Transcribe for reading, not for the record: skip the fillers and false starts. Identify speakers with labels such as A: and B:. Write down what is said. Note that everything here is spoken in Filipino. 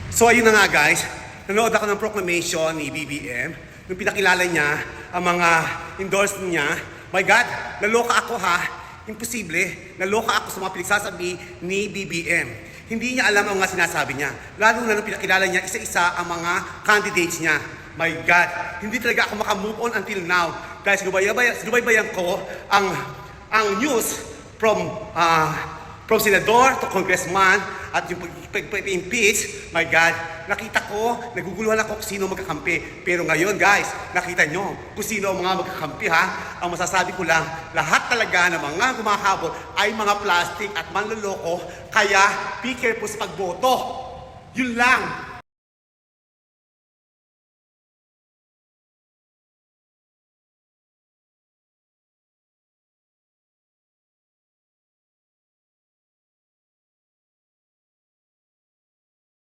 A: So ayun na nga guys, nanood ako ng proclamation ni BBM nung pinakilala niya ang mga endorsement niya. My God, naloka ako ha. Imposible. Naloka ako sa mga pinagsasabi ni BBM. Hindi niya alam ang mga sinasabi niya. Lalo na nung pinakilala niya isa-isa ang mga candidates niya. My God, hindi talaga ako makamove on until now. Guys, sinubaybayan ko ang news from senador to congressman at yung pag-impeach. My God, nakita ko, naguguluhan ako kung sino magkakampi. Pero ngayon guys, nakita nyo kung sino ang mga magkakampi ha. Ang masasabi ko lang, lahat talaga ng mga gumahabol ay mga plastic at manloloko. Kaya be careful sa pagboto. Yun lang.